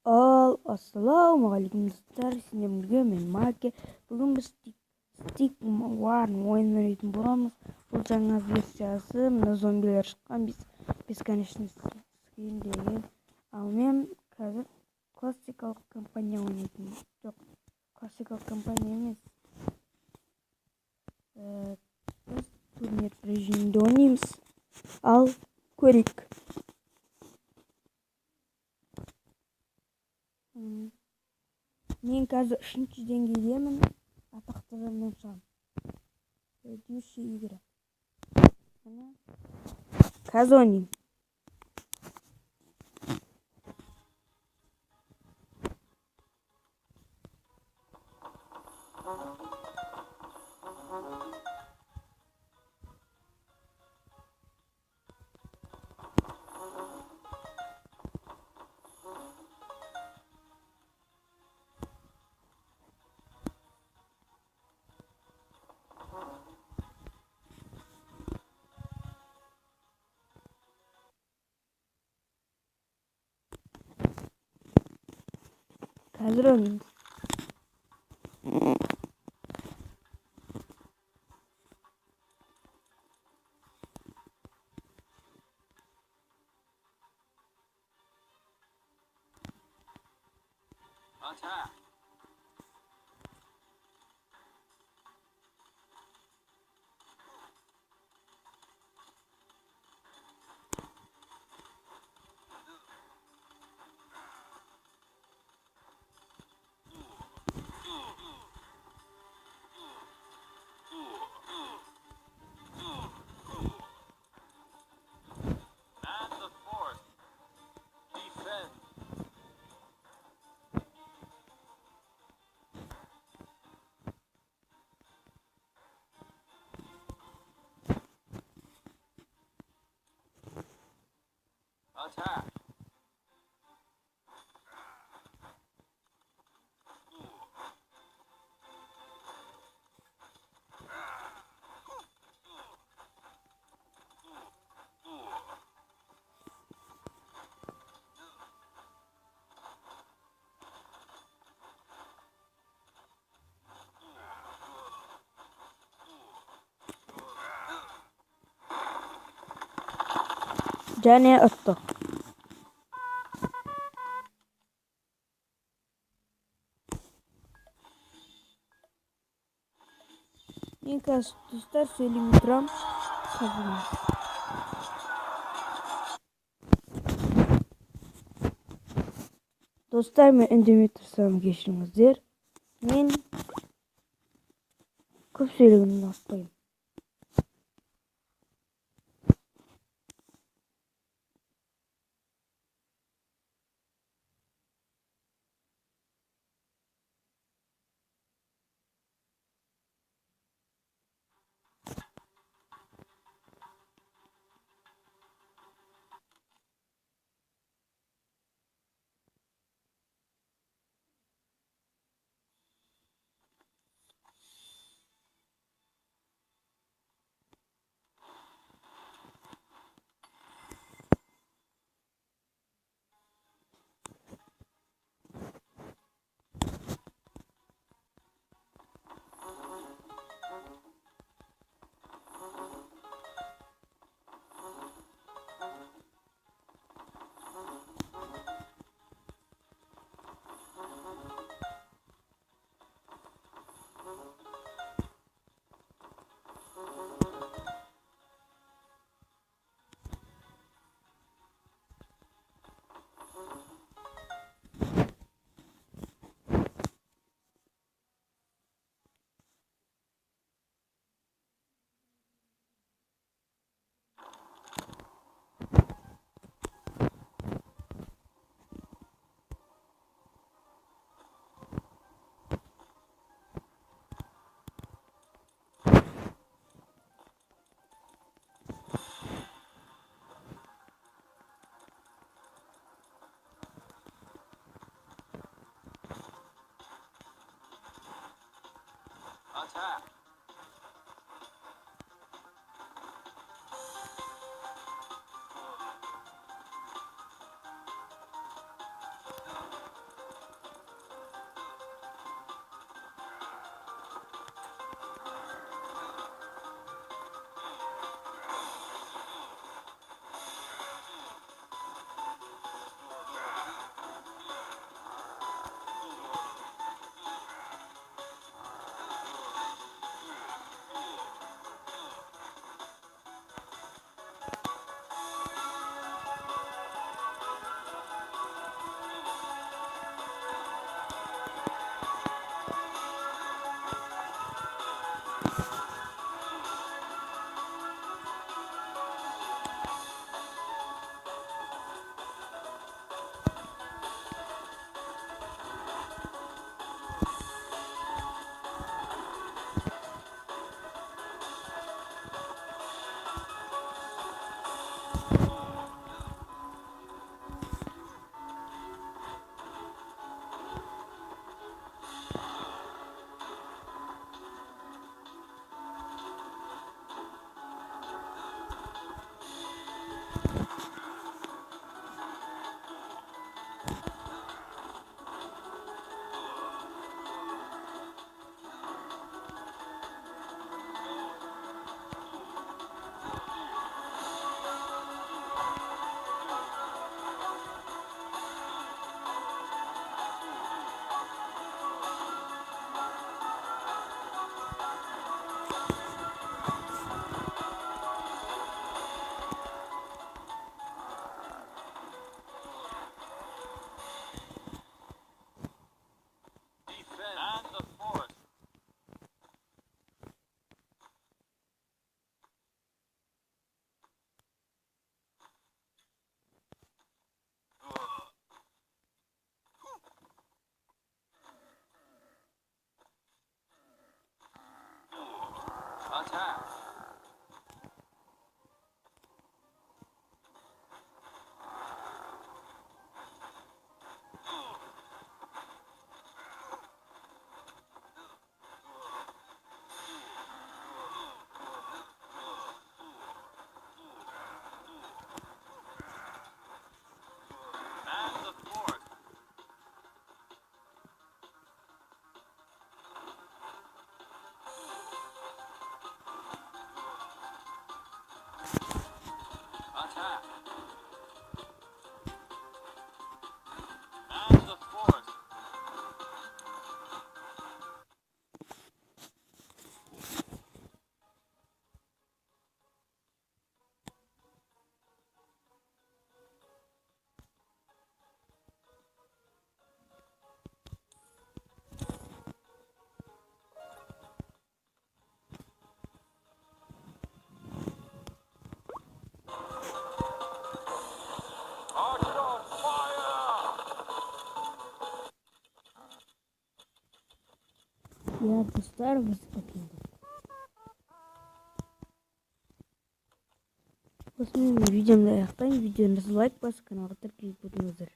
Ассалаумағалейкум достар, сіздермен бірге мен Маке. Бүгін біз Stick War ойынын ойнайтын боламыз. Бұл жаңа версиясы, мына зомбилер шыққан бесконечностьтен деген. Ал мен қазір классикалық компания ойнайтын. Жоқ, классикалық компания емес. Біз турнир режимінде ойнаймыз. Ал көрейік. Мен қазір 3-ші деңгейдемін. Атақты адамнан шығамын. Предыдущий игра. Қазір ойнаймын. Қазір ойнаймыз. Attack! And the fourth, defend. Attack! Және ұтты. Мен қазір достар сөйлемей тұрам. Достар, мен үндемей тұрсам кешіріңіздер. Мен көп сөйлегеннен аспаймын. Attack! Ya dostlar biz bakayım. Osman videomda ayaqtayım. Videomuzu like basın, kanalga tirkilib o'tіңіздер.